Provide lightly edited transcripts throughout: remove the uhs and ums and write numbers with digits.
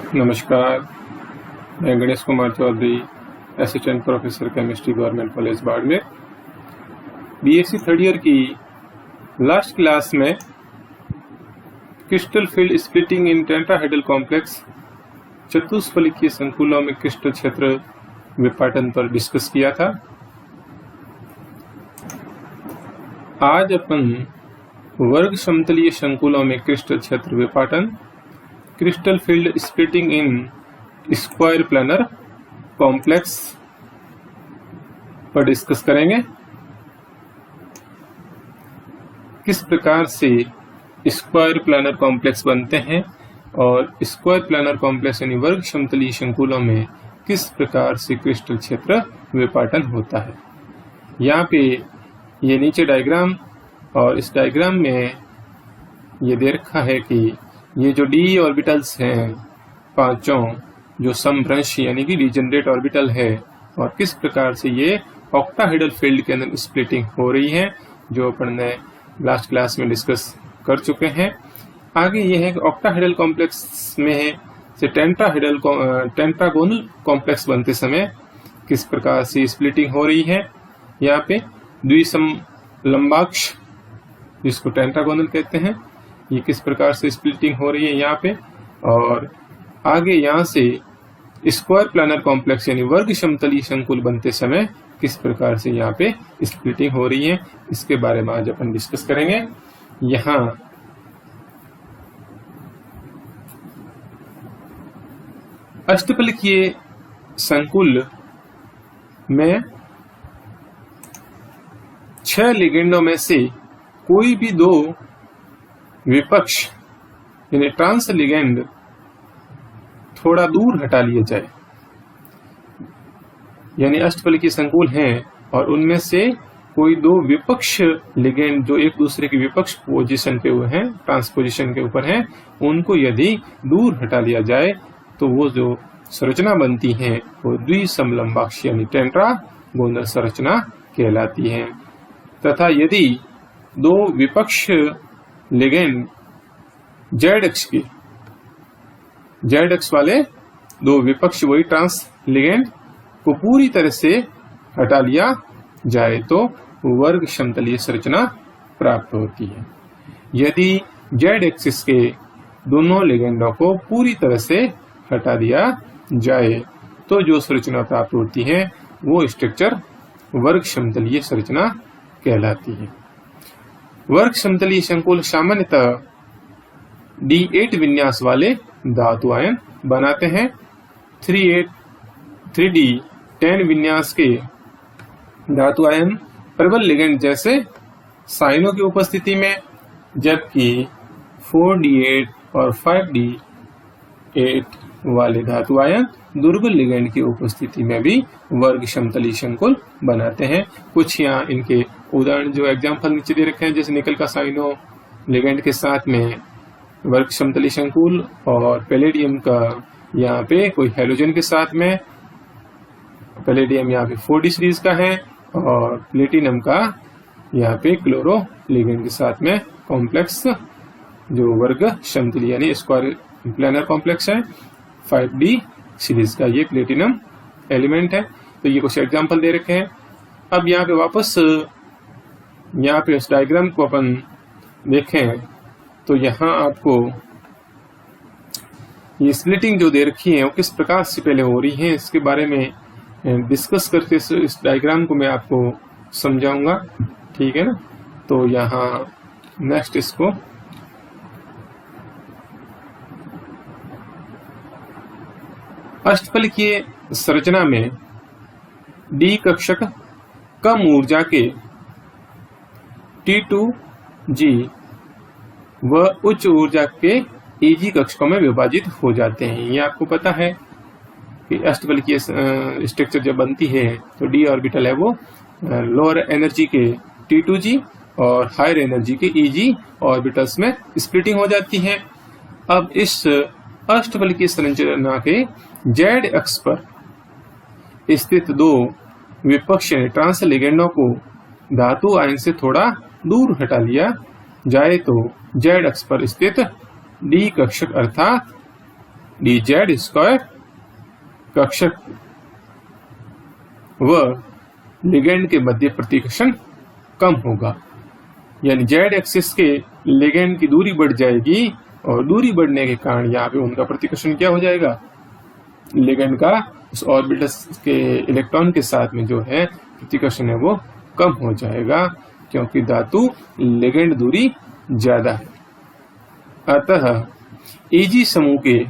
नमस्कार, मैं Ganesh Kumar Choudhary, assistant professor chemistry, government college Barmer. BSc third year की लास्ट क्लास में crystal field splitting in tetrahedral complex चतुष्फलकीय संकुलों में क्रिस्टल क्षेत्र विपाटन पर डिस्कस किया था। आज अपन वर्ग समतलीय संकुलों में क्रिस्टल क्षेत्र विपाटन, crystal field splitting in square planar complex पर डिस्कस करेंगे। किस प्रकार से स्क्वायर प्लानर कॉम्प्लेक्स बनते हैं और स्क्वायर प्लानर कॉम्प्लेक्स यानी वर्ग समतलीय संकुलों में किस प्रकार से क्रिस्टल क्षेत्र विपाटन होता है। यहाँ पे ये नीचे डायग्राम, और इस डायग्राम में ये दे रखा है कि ये जो डी ऑर्बिटल्स हैं पांचों, जो समभ्रंश यानी कि डिजेनरेट ऑर्बिटल है, और किस प्रकार से ये ऑक्टाहेड्रल फील्ड के अंदर स्प्लिटिंग हो रही है, जो अपन ने लास्ट क्लास में डिस्कस कर चुके हैं। आगे ये है कि ऑक्टाहेड्रल कॉम्प्लेक्स में है से टेंट्रागोनल कॉम्प्लेक्स बनते समय किस प्रकार से स्प्लिटिंग हो रही है। यहाँ पे द्विसम लंबाक्ष, जिसको टेंट्रागोनल कहते हैं, ये किस प्रकार से स्प्लिटिंग हो रही है यहाँ पे। और आगे यहाँ से स्क्वायर प्लानर कॉम्प्लेक्स यानी वर्ग समतलीय संकुल बनते समय किस प्रकार से यहाँ पे स्प्लिटिंग हो रही है, इसके बारे में आज अपन डिस्कस करेंगे। यहाँ अष्टफलकीय संकुल में 6 लिगेंडों में से कोई भी 2 विपक्ष यानी ट्रांस लिगेंड थोड़ा दूर हटा लिया जाए, यानी अष्टफलकीय संकुल हैं और उनमें से कोई 2 विपक्ष लिगेंड जो एक दूसरे के विपक्ष पोजीशन पे हुए हैं, ट्रांसपोजिशन के ऊपर हैं, उनको यदि दूर हटा लिया जाए तो वो जो संरचना बनती है वो द्विसमलंबाक्ष यानी टेट्रागोनल संरचना कहलाती है। तथा यदि 2 विपक्ष लिगेंड जेड एक्स वाले 2 विपक्ष वही ट्रांस लिगेंड को पूरी तरह से हटा लिया जाए तो वर्ग समतलीय संरचना प्राप्त होती है। यदि जेड एक्सिस के दोनों लिगेंडों को पूरी तरह से हटा दिया जाए तो जो संरचना प्राप्त होती है वो स्ट्रक्चर वर्ग समतलीय संरचना कहलाती है। वर्ग समतलीय संकुल सामान्यतः D8 विन्यास वाले धातु आयन बनाते हैं। 3D10 विन्यास के धातु आयन प्रबल लिगेंड जैसे साइनों की उपस्थिति में, जबकि 4D8 और 5D8 वाले धातु आयन दुर्बल लिगेंड की उपस्थिति में भी वर्ग समतलीय संकुल बनाते हैं। कुछ यहाँ इनके उदाहरण जो एग्जाम्पल नीचे दे रखे हैं, जैसे निकल का साइनो लिगेंड के साथ में वर्ग समतलीय संकुल, और पैलेडियम का यहाँ पे कोई हेलोजन के साथ में, पैलेडियम यहाँ पे 4D सीरीज का है, और प्लेटिनम का यहाँ पे क्लोरो लिगेंड के साथ में कॉम्प्लेक्स जो वर्ग समतलीय यानी स्क्वायर प्लानर कॉम्प्लेक्स है 5D सीरीज का, ये प्लेटिनम एलिमेंट है। तो ये कुछ एग्जाम्पल दे रखे हैं। अब यहाँ पे वापस यहाँ पे इस डायग्राम को अपन देखें तो यहाँ आपको ये स्प्लिटिंग जो दे रखी है वो किस प्रकार से पहले हो रही है, इसके बारे में डिस्कस करके इस डायग्राम को मैं आपको समझाऊंगा, ठीक है ना। तो यहाँ नेक्स्ट इसको अष्टफलकीय संरचना में डी कक्षक कम ऊर्जा के T2G व उच्च ऊर्जा के EG कक्षकों में विभाजित हो जाते हैं। ये आपको पता है कि अष्टफलकीय स्ट्रक्चर जब बनती है तो डी ऑर्बिटल है वो लोअर एनर्जी के T2G और हायर एनर्जी के EG ऑर्बिटल्स में स्प्लिटिंग हो जाती है। अब इस अष्टफलकीय संरचना के जेड अक्ष पर स्थित 2 विपक्ष ट्रांस लिगेंडों को धातु आयन से थोड़ा दूर हटा लिया जाए तो जेड अक्ष पर स्थित डी कक्षक अर्थात dz² कक्षक व लिगेंड के मध्य प्रतिकर्षण कम होगा। यानी जेड एक्सिस के लिगेंड की दूरी बढ़ जाएगी और दूरी बढ़ने के कारण यहाँ पे उनका प्रतिकर्षण क्या हो जाएगा, लिगेंड का उस ऑर्बिटल के इलेक्ट्रॉन के साथ में जो है प्रतिकर्षण है वो कम हो जाएगा, क्योंकि धातु लिगेंड दूरी ज्यादा है। अतः Ag समूह के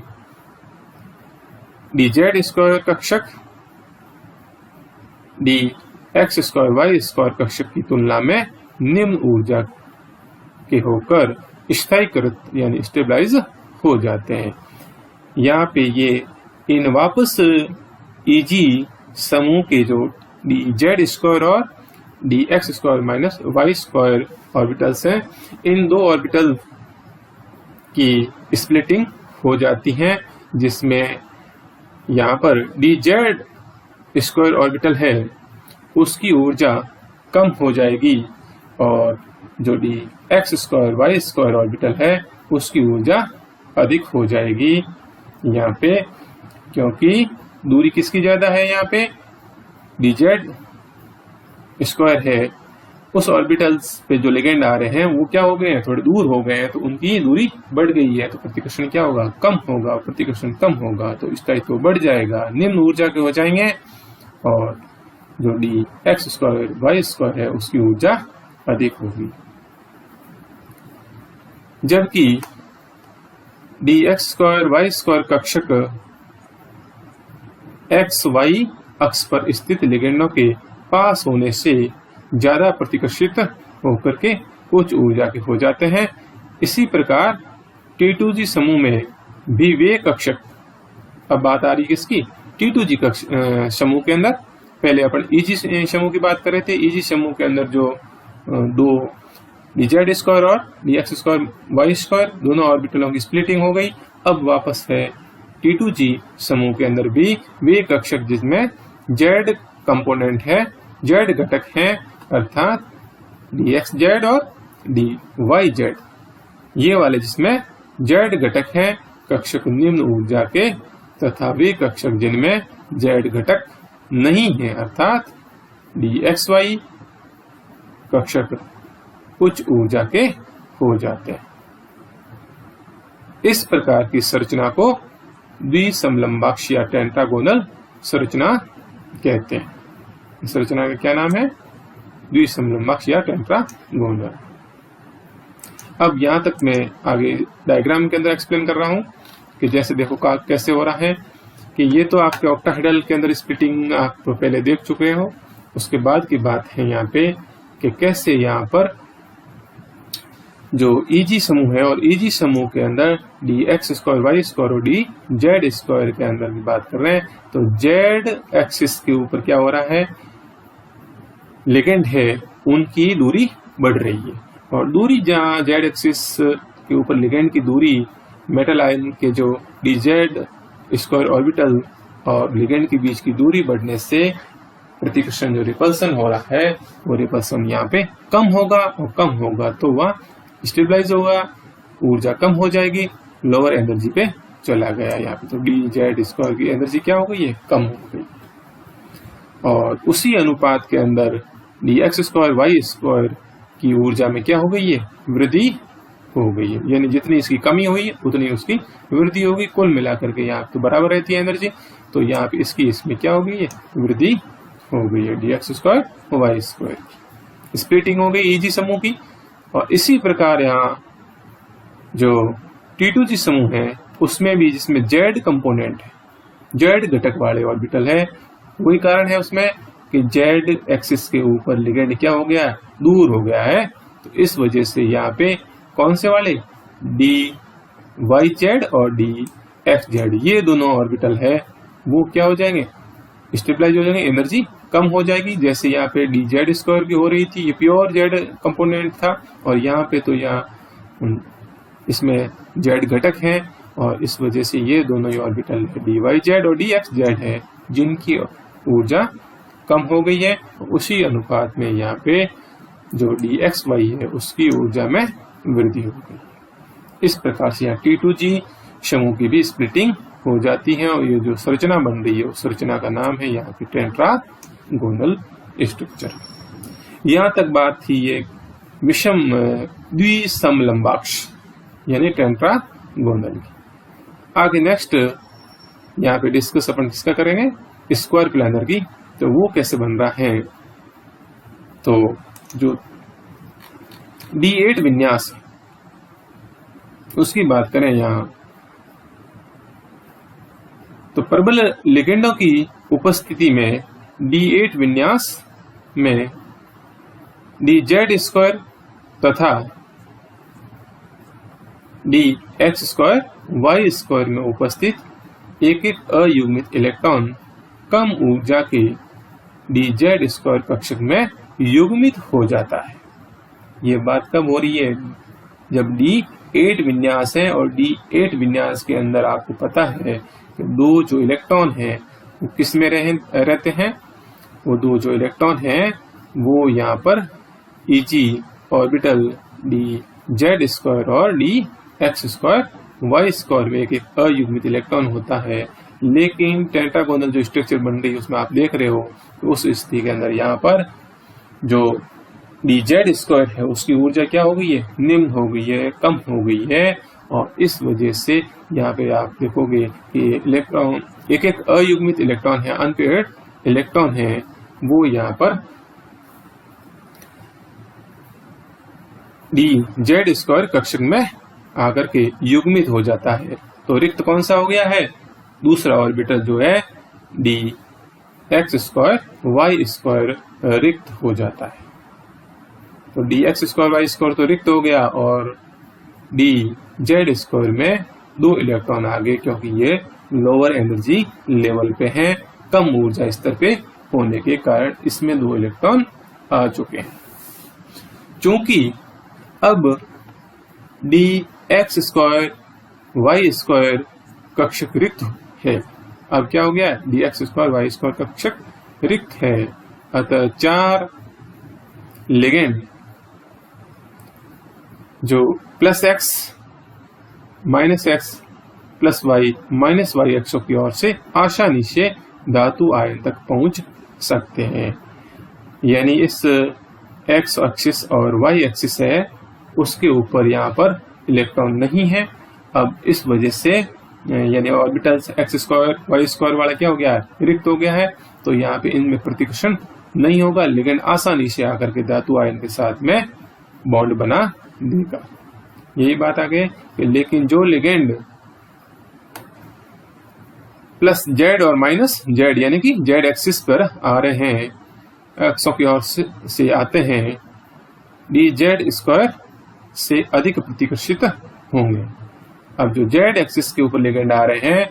dz² कक्षक dx²y² कक्षक की तुलना में निम्न ऊर्जा के होकर स्थायीकृत यानी स्टेबलाइज हो जाते हैं। यहाँ पे ये इन वापस Eg समूह के जो dz² और dx² y² ऑर्बिटल्स हैं, इन दो ऑर्बिटल की स्प्लिटिंग हो जाती है, जिसमें यहाँ पर dz² ऑर्बिटल है उसकी ऊर्जा कम हो जाएगी और जो dx² y² ऑर्बिटल है उसकी ऊर्जा अधिक हो जाएगी। यहाँ पे क्योंकि दूरी किसकी ज्यादा है, यहाँ पे dz² है, उस ऑर्बिटल्स पे जो लिगेंड आ रहे हैं वो क्या हो गए हैं, थोड़े दूर हो गए हैं, तो उनकी दूरी बढ़ गई है, तो प्रतिकर्षण क्या होगा, कम होगा। प्रतिकर्षण कम होगा तो स्थायित्व बढ़ जाएगा, निम्न ऊर्जा के हो जाएंगे और जो dx² y² है उसकी ऊर्जा अधिक होगी। जबकि dx² y² कक्षक xy अक्ष पर स्थित लिगेंडों के पास होने से ज्यादा प्रतिकर्षित होकर के उच्च ऊर्जा के हो जाते हैं। इसी प्रकार T2G समूह में भी वे कक्षक, अब बात आ रही किसकी, T2G समूह के अंदर, पहले अपन Eg समूह की बात कर रहे थे। Eg समूह के अंदर जो दो dz² और dx² y² दोनों ऑर्बिटलों की स्प्लिटिंग हो गई। अब वापस है T2G समूह के अंदर भी वे कक्षक जिसमें z कंपोनेंट है, z घटक है, अर्थात dxz और dyz, ये वाले जिसमें z घटक है कक्षक निम्न ऊर्जा के, तथा वे कक्षक जिनमें z घटक नहीं है अर्थात dxy कक्षक उच्च ऊर्जा के हो जाते हैं। इस प्रकार की संरचना को द्विसमलंबाक्ष या टेंटागोनल संरचना कहते हैं। इस संरचना का क्या नाम है, द्विसमलंबाक्ष या टेंटागोनल। अब यहाँ तक मैं आगे डायग्राम के अंदर एक्सप्लेन कर रहा हूँ कि जैसे देखो कैसे हो रहा है कि ये तो आपके ऑक्टाहेड्रल के अंदर स्प्लिटिंग आप पहले देख चुके हो। उसके बाद की बात है यहाँ पे कि कैसे यहाँ पर जो Eg समूह है और Eg समूह के अंदर dx² y² और dz² के अंदर की बात कर रहे हैं, तो z एक्सिस के ऊपर क्या हो रहा है, लिगेंड है उनकी दूरी बढ़ रही है, और दूरी जहाँ z एक्सिस के ऊपर लिगेंड की दूरी मेटल आयन के जो dz² ऑर्बिटल और लिगेंड के बीच की दूरी बढ़ने से प्रतिकर्षण जो रिपल्सन हो रहा है वो रिपल्सन यहाँ पे कम होगा, और कम होगा तो वह स्टेबलाइज होगा, ऊर्जा कम हो जाएगी, लोअर एनर्जी पे चला गया। यहाँ पे तो dz² की एनर्जी क्या हो गई है, कम हो गई, और उसी अनुपात के अंदर dx² y² की ऊर्जा में क्या हो गई है, वृद्धि हो गई है। यानी जितनी इसकी कमी हुई उतनी उसकी वृद्धि होगी। कुल मिलाकर के यहाँ तो बराबर रहती है एनर्जी, तो यहाँ पे इसकी इसमें क्या हो गई है, वृद्धि हो गई है dx² y²। स्प्लिटिंग हो गई Eg समूह की। और इसी प्रकार यहाँ जो T2G समूह है उसमें भी जिसमें z कंपोनेंट है, z घटक वाले ऑर्बिटल है, वही कारण है उसमें कि z एक्सिस के ऊपर लिगेंड क्या हो गया है, दूर हो गया है। तो इस वजह से यहाँ पे कौन से वाले dyz और dxz ये दोनों ऑर्बिटल है वो क्या हो जाएंगे, स्टेबलाइज हो जाएंगे, एनर्जी कम हो जाएगी। जैसे यहाँ पे dz² की हो रही थी, ये प्योर z कंपोनेंट था, और यहाँ पे तो यहाँ इसमें z घटक है, और इस वजह से ये दोनों ही ऑर्बिटल dyz और dxz है जिनकी ऊर्जा कम हो गई है। उसी अनुपात में यहाँ पे जो dxy है उसकी ऊर्जा में वृद्धि हो गई। इस प्रकार से यहाँ T2G समूह की भी स्प्लिटिंग हो जाती हैं और ये जो संरचना बन रही है उस संरचना का नाम है यहाँ पे टेट्रागोनल स्ट्रक्चर। यहाँ तक बात थी ये विषम द्विसमलंबाक्ष यानी टेट्रागोनल की। आगे नेक्स्ट यहाँ पे डिस्कस अपन किसका करेंगे, स्क्वायर प्लानर की। तो वो कैसे बन रहा है, तो जो D8 विन्यास उसकी बात करें यहाँ, तो प्रबल लिगेंडों की उपस्थिति में D8 विन्यास में dz स्क्वायर तथा dx स्क्वायर y स्क्वायर में उपस्थित एक एक अयुग्मित इलेक्ट्रॉन कम ऊर्जा के dz स्क्वायर कक्षक में युग्मित हो जाता है। ये बात कब हो रही है, जब D8 विन्यास है और D8 विन्यास के अंदर आपको पता है कि दो जो इलेक्ट्रॉन हैं वो किस में रहते हैं, वो दो जो इलेक्ट्रॉन हैं वो यहाँ पर Eg ऑर्बिटल dz स्क्वायर और dx स्क्वायर y स्क्वायर में एक एक अयुग्मित इलेक्ट्रॉन होता है। लेकिन टेट्रागोनल जो स्ट्रक्चर बन रही है उसमें आप देख रहे हो तो उस स्थिति के अंदर यहाँ पर जो dz स्क्वायर है उसकी ऊर्जा क्या हो गई है, निम्न हो गई है, कम हो गई है। और इस वजह से यहाँ पे आप देखोगे कि इलेक्ट्रॉन एक एक अयुग्मित इलेक्ट्रॉन है, अनपेयर्ड इलेक्ट्रॉन है, वो यहाँ पर dz स्क्वायर कक्षक में आकर के युग्मित हो जाता है। तो रिक्त कौन सा हो गया है, दूसरा ऑर्बिटल जो है dx स्क्वायर y स्क्वायर रिक्त हो जाता है। तो dx स्क्वायर y स्क्वायर तो रिक्त हो गया और dz स्क्वायर में दो इलेक्ट्रॉन आ गए, क्योंकि ये लोअर एनर्जी लेवल पे हैं, कम ऊर्जा स्तर पे होने के कारण इसमें दो इलेक्ट्रॉन आ चुके हैं। चूंकि अब dx स्क्वायर y स्क्वायर कक्षक रिक्त है, अब क्या हो गया, dx स्क्वायर y स्क्वायर कक्षक रिक्त है, अतः चार लिगेंड जो plus x minus x plus y minus y अक्षों की ओर से आसानी से धातु आयन तक पहुंच सकते हैं। यानी इस x एक्सिस और y एक्सिस है उसके ऊपर यहाँ पर इलेक्ट्रॉन नहीं है। अब इस वजह से यानी orbitals x square y square वाला क्या हो गया है, रिक्त हो गया है। तो यहाँ पे इनमें प्रतिकर्षण नहीं होगा, लिगेंड आसानी से आकर के धातु आयन के साथ में बॉन्ड बना देगा। यही बात आ गई कि लेकिन जो लिगेंड प्लस z और माइनस z यानी कि z एक्सिस पर आ रहे हैं, अक्षों की ओर से आते हैं, dz स्क्वायर से अधिक प्रतिकर्षित होंगे। अब जो z एक्सिस के ऊपर लिगेंड आ रहे हैं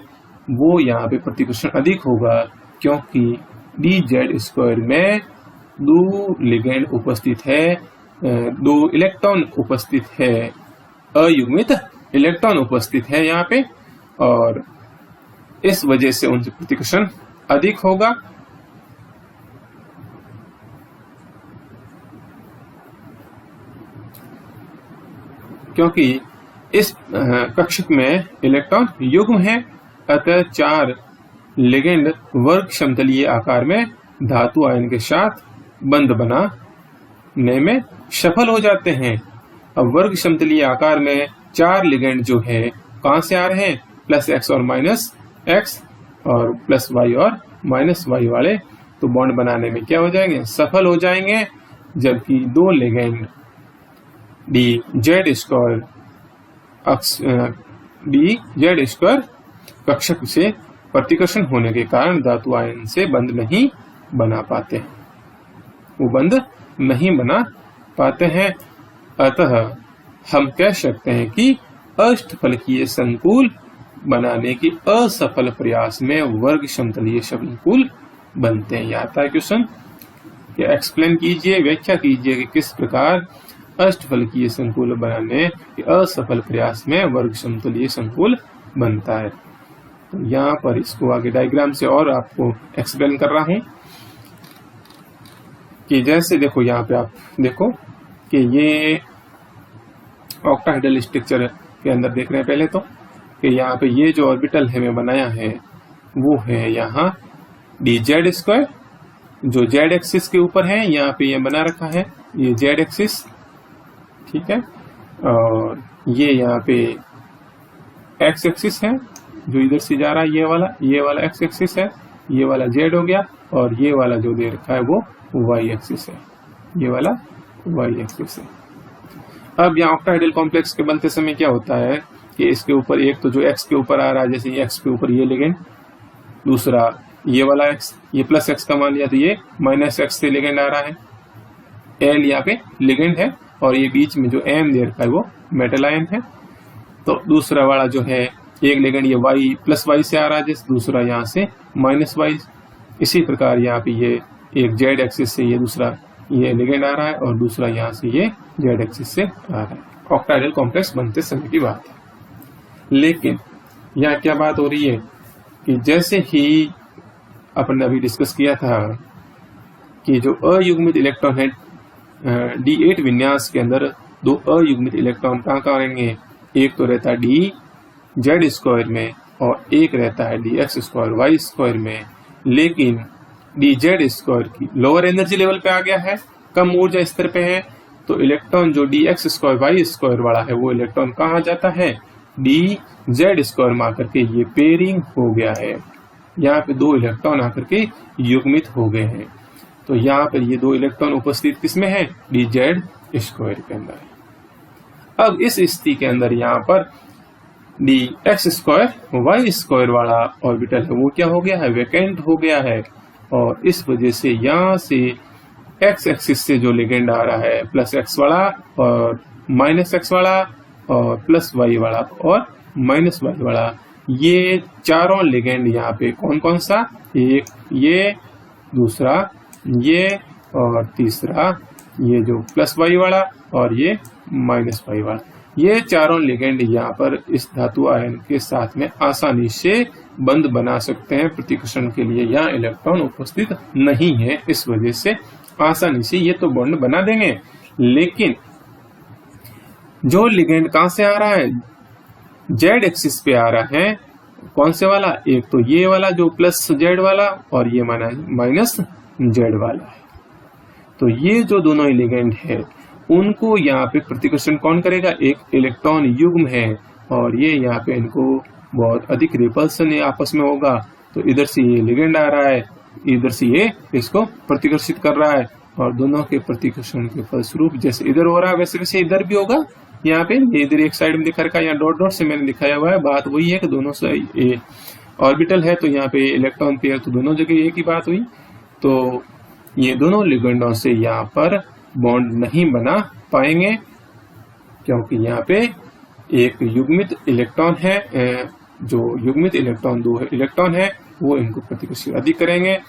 वो यहाँ पे प्रतिकर्षण अधिक होगा, क्योंकि dz स्क्वायर में दो लिगेंड उपस्थित है, दो इलेक्ट्रॉन उपस्थित है, अयुग्मित इलेक्ट्रॉन उपस्थित है यहाँ पे, और इस वजह से उनसे प्रतिकर्षण अधिक होगा। क्योंकि इस कक्षक में इलेक्ट्रॉन युग्म है, अतः चार लिगेंड वर्ग समतलीय आकार में धातु आयन के साथ बंध बनाने में सफल हो जाते हैं। अब वर्ग समतलीय आकार में चार लिगेंड जो है कहां से आ रहे हैं, प्लस x और माइनस x और प्लस y और माइनस y वाले, तो बॉन्ड बनाने में क्या हो जाएंगे, सफल हो जाएंगे। जबकि दो लिगेंड dz स्क्वायर कक्षक से प्रतिकर्षण होने के कारण धातु आयन से बंध नहीं बना पाते, वो बंध नहीं बना पाते हैं। अतः हम कह सकते हैं कि अष्टफलकीय संकुल बनाने की असफल प्रयास में वर्ग समतलीय संकुल बनते हैं। यहाँ आता है क्वेश्चन, एक्सप्लेन कीजिए, व्याख्या कीजिए कि किस प्रकार अष्टफलकीय संकुल बनाने के असफल प्रयास में वर्ग समतलीय संकुल बनता है। तो यहाँ पर इसको आगे डायग्राम से और आपको एक्सप्लेन कर रहा हूं कि जैसे देखो यहाँ पे आप देखो कि ये ऑक्टाहेड्रल स्ट्रक्चर के अंदर देख रहे हैं। पहले तो कि यहाँ पे ये जो ऑर्बिटल है मैं बनाया है वो है यहाँ dz², जो z एक्सिस के ऊपर है, यहाँ पे ये बना रखा है ये z एक्सिस, ठीक है, और ये यहाँ पे x एक्सिस है जो इधर से जा रहा है, ये वाला x एक्सिस है, ये वाला z हो गया, और ये वाला जो दे रखा है वो y एक्सिस है, ये वाला y एक्सिस है। अब यहाँ ऑक्टाहेड्रल कॉम्प्लेक्स के बनते समय क्या होता है कि इसके ऊपर एक तो जो x के ऊपर आ रहा है, जैसे x के ऊपर ये लिगेंड, दूसरा ये वाला x, ये प्लस x का मान लिया तो ये माइनस x से लिगेंड आ रहा है, L यहाँ पे लिगेंड है, और ये बीच में जो M दे रखा है वो मेटल आयन है। तो दूसरा वाला जो है एक लिगेंड ये y प्लस y से आ रहा है, जैसे दूसरा यहाँ से माइनस y। इसी प्रकार यहाँ पे ये एक z एक्सिस से ये दूसरा ये लिगेंड आ रहा है, और दूसरा यहाँ से ये z एक्सिस से आ रहा है। ऑक्टाहेड्रल कॉम्प्लेक्स बनते समय की बात है। लेकिन यहाँ क्या बात हो रही है कि जैसे ही अपन ने अभी डिस्कस किया था कि जो अयुग्मित इलेक्ट्रॉन है D8 विन्यास के अंदर दो अयुग्मित इलेक्ट्रॉन कहाँ रहेंगे, एक तो रहता है dz² में और एक रहता है dx²y² में। लेकिन dz² की लोअर एनर्जी लेवल पे आ गया है, कम ऊर्जा स्तर पे है, तो इलेक्ट्रॉन जो dx²y² वाला है वो इलेक्ट्रॉन कहाँ जाता है, dz² में आकर के ये पेयरिंग हो गया है, यहाँ पे दो इलेक्ट्रॉन आकर के युग्मित हो गए हैं। तो यहाँ पर ये दो इलेक्ट्रॉन उपस्थित किसमें है, dz² के अंदर। अब इस स्थिति के अंदर यहाँ पर dx²y² वाला ऑर्बिटल है वो क्या हो गया है, वैकेंट हो गया है, और इस वजह से यहाँ से x एक्सिस से जो लिगेंड आ रहा है प्लस x वाला और माइनस x वाला और प्लस y वाला और माइनस y वाला, ये चारों लिगेंड यहाँ पे कौन कौन सा, एक ये, दूसरा ये, और तीसरा ये जो प्लस y वाला और ये माइनस y वाला, ये चारों लिगेंड यहाँ पर इस धातु आयन के साथ में आसानी से बंध बना सकते हैं प्रतिकर्षण के लिए। यहाँ इलेक्ट्रॉन उपस्थित नहीं है, इस वजह से आसानी से ये तो बॉन्ड बना देंगे। लेकिन जो लिगेंड कहाँ से आ रहा है, z एक्सिस पे आ रहा है, कौन से वाला, एक तो ये वाला जो प्लस z वाला और ये माइनस z वाला है। तो ये जो दोनों लिगेंड है उनको यहाँ पे प्रतिकर्षण कौन करेगा, एक इलेक्ट्रॉन युग्म है, और ये यहाँ पे इनको बहुत अधिक रिपल्सन आपस में होगा। तो इधर से ये लिगेंड आ रहा है, इधर से ये इसको प्रतिकर्षित कर रहा है, और दोनों के प्रतिकर्षण के फलस्वरूप जैसे इधर हो रहा है वैसे वैसे इधर भी होगा। यहाँ पे ये इधर एक साइड में दिखा रखा है, यहाँ डॉट डॉट से मैंने दिखाया हुआ है। बात वही है कि दोनों से ऑर्बिटल है तो यहाँ पे इलेक्ट्रॉन पेयर तो दोनों जगह एक ही बात हुई। तो ये दोनों लिगेंडों से यहाँ पर बॉन्ड नहीं बना पाएंगे, क्योंकि यहाँ पे एक युग्मित इलेक्ट्रॉन है, जो युग्मित इलेक्ट्रॉन दो इलेक्ट्रॉन है वो इनको प्रतिकर्षित अधिक करेंगे,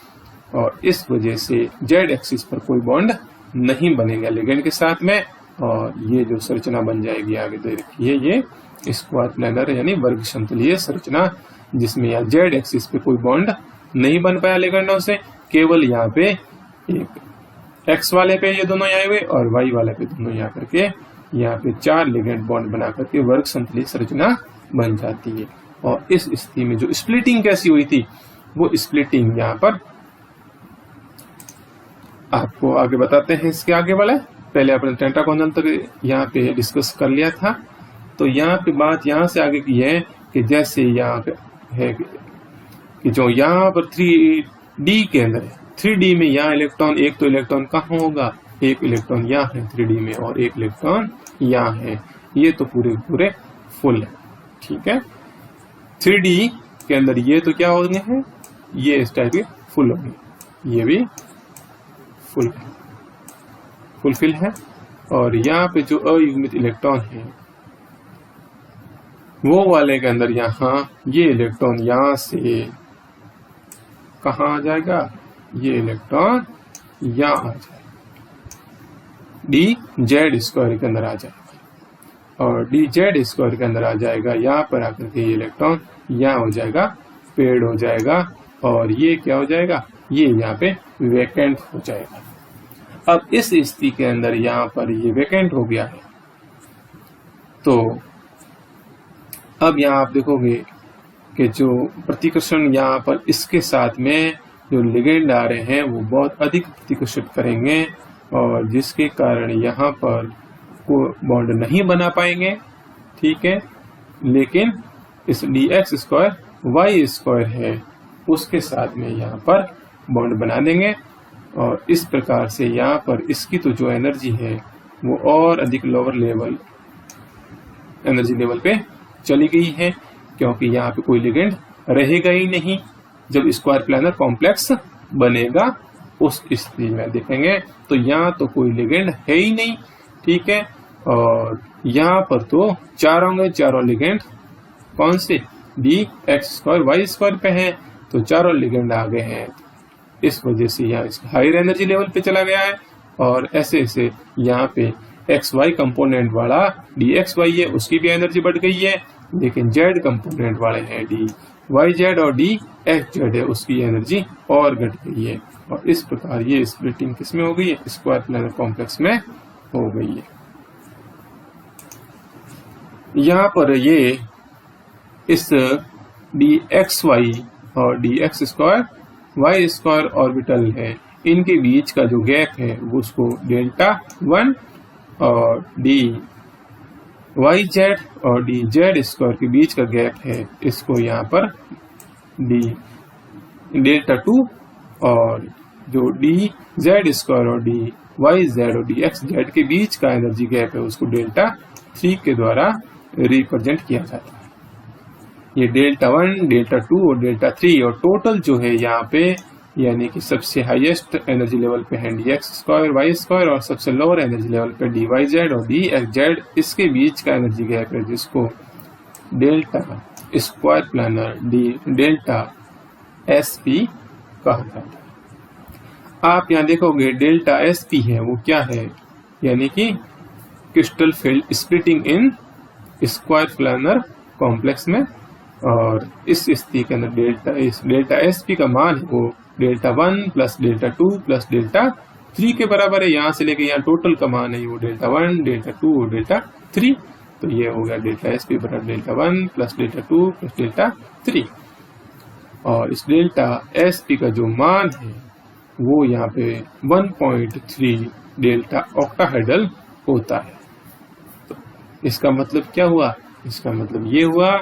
और इस वजह से z एक्सिस पर कोई बॉन्ड नहीं बनेगा लिगेंड के साथ में, और ये जो संरचना बन जाएगी आगे देखिए ये स्क्वायर प्लैनर यानी वर्ग समतलीय संरचना, जिसमें यहाँ z एक्सिस पे कोई बॉन्ड नहीं बन पाया लिगेंडों से, केवल यहाँ पे एक x वाले पे ये दोनों आए हुए और y वाले पे दोनों यहाँ करके यहाँ पे चार लिगेंड बॉन्ड बना करके वर्ग समतलीय संरचना बन जाती है। और इस स्थिति में जो स्प्लिटिंग कैसी हुई थी, वो स्प्लिटिंग यहाँ पर आपको आगे बताते हैं। इसके आगे वाला पहले अपने टेंटागोनल तक यहाँ पे डिस्कस कर लिया था। तो यहाँ पे बात यहाँ से आगे की है कि जैसे यहाँ है कि जो यहाँ पर 3D के अंदर है, 3D में यहाँ इलेक्ट्रॉन, एक तो इलेक्ट्रॉन कहाँ होगा, एक इलेक्ट्रॉन यहाँ है 3D में और एक इलेक्ट्रॉन यहाँ है, ये तो पूरे पूरे फुल है, ठीक है। 3D के अंदर ये तो क्या होंगे हैं, ये इस टाइप के फुल होंगे, ये भी फुलफिल है। और यहाँ पे जो अयुग्मित इलेक्ट्रॉन है वो वाले के अंदर यहाँ ये इलेक्ट्रॉन यहाँ से कहाँ आ जाएगा, ये इलेक्ट्रॉन यहाँ आ जाएगा, dz² के अंदर आ जाएगा, और dz² के अंदर आ जाएगा, यहाँ पर आकर के ये इलेक्ट्रॉन यहाँ हो जाएगा, पेड हो जाएगा, और ये क्या हो जाएगा, ये यहाँ पे वैकेंट हो जाएगा। अब इस स्थिति के अंदर यहाँ पर ये वैकेंट हो गया है, तो अब यहाँ आप देखोगे कि जो प्रतिकर्षण यहाँ पर इसके साथ में जो लिगेंड आ रहे हैं वो बहुत अधिक प्रतिकर्षित करेंगे और जिसके कारण यहाँ पर को बॉन्ड नहीं बना पाएंगे, ठीक है। लेकिन इस dx² y² है उसके साथ में यहाँ पर बॉन्ड बना देंगे और इस प्रकार से यहाँ पर इसकी तो जो एनर्जी है वो और अधिक लोअर लेवल एनर्जी लेवल पे चली गई है, क्योंकि यहाँ पे कोई लिगेंड रहेगा ही नहीं। जब स्क्वायर प्लानर कॉम्प्लेक्स बनेगा उस स्थिति में देखेंगे तो यहाँ तो कोई लिगेंड है ही नहीं, ठीक है। और यहाँ पर तो चारों लिगेंड कौन से dx² y² पे हैं, तो चारों लिगेंड आ गए हैं। इस वजह से यहाँ हायर एनर्जी लेवल पे चला गया है और ऐसे ऐसे यहाँ पे xy कंपोनेंट वाला dxy है उसकी भी एनर्जी बढ़ गई है, लेकिन z कंपोनेंट वाले हैं dyz और dxz है उसकी एनर्जी और घट गई है। और इस प्रकार ये स्प्लिटिंग किसमें हो गई है, स्क्वायर प्लानर कॉम्प्लेक्स में हो गई है। यहाँ पर ये इस dxy और dx² y² ऑर्बिटल है, इनके बीच का जो गैप है वो उसको Δ1 और dyz और dz² के बीच का गैप है इसको यहाँ पर Δ2 और जो dz² और dyz और dxz के बीच का एनर्जी गैप है उसको Δ3 के द्वारा रिप्रेजेंट किया जाता है। ये Δ1, Δ2 और Δ3 और टोटल जो है यहाँ पे यानी कि सबसे हाईएस्ट एनर्जी लेवल पे है dx² y² और सबसे लोअर एनर्जी लेवल पे dyz और dxz, इसके बीच का एनर्जी गैप है जिसको delta square planar delta SP कहा जाता है। आप यहाँ देखोगे डेल्टा SP है वो क्या है, यानी कि crystal field splitting in square planar complex में। और इस स्थिति के अंदर डेल्टा SP का मान है वो Δ1 प्लस Δ2 प्लस Δ3 के बराबर है। यहाँ से लेके यहाँ टोटल का मान है वो Δ1, Δ2 और Δ3, तो ये हो गया डेल्टा SP बराबर Δ1 प्लस Δ2 प्लस Δ3। और इस डेल्टा SP का जो मान है वो यहाँ पे 1.3 डेल्टा ऑक्टाहेड्रल होता है। तो इसका मतलब क्या हुआ, इसका मतलब ये हुआ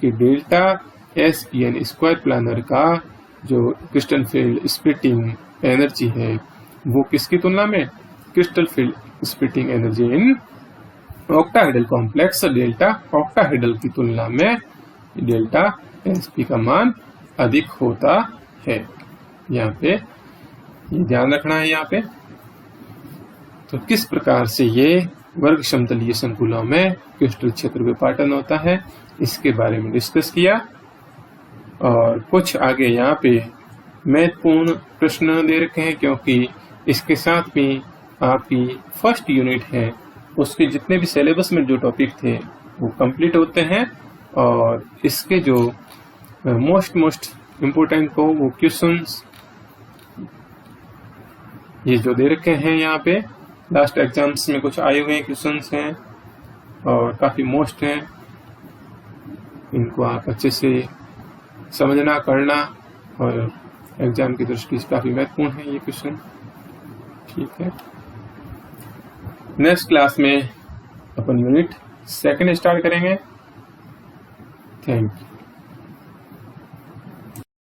कि डेल्टा SP यानी स्क्वायर प्लानर का जो क्रिस्टल फील्ड स्प्लिटिंग एनर्जी है वो किसकी तुलना में, crystal field splitting energy in octahedral complex delta octahedral की तुलना में डेल्टा SP का मान अधिक होता है। यहाँ पे ये ध्यान रखना है। यहाँ पे तो किस प्रकार से ये वर्ग समतलीय संकुलों में क्रिस्टल क्षेत्र विपाटन होता है इसके बारे में डिस्कस किया। और कुछ आगे यहाँ पे महत्वपूर्ण प्रश्न दे रखे हैं, क्योंकि इसके साथ भी आपकी फर्स्ट यूनिट है उसके जितने भी सिलेबस में जो टॉपिक थे वो कंप्लीट होते हैं। और इसके जो मोस्ट इम्पोर्टेंट को वो क्वेश्चंस ये जो दे रखे हैं यहाँ पे लास्ट एग्जाम्स में कुछ आए हुए क्वेश्चंस हैं और काफी मोस्ट हैं, इनको आप अच्छे से समझना करना और एग्जाम की दृष्टि से काफी महत्वपूर्ण है ये क्वेश्चन, ठीक है। नेक्स्ट क्लास में अपन यूनिट 2 स्टार्ट करेंगे। Thank you.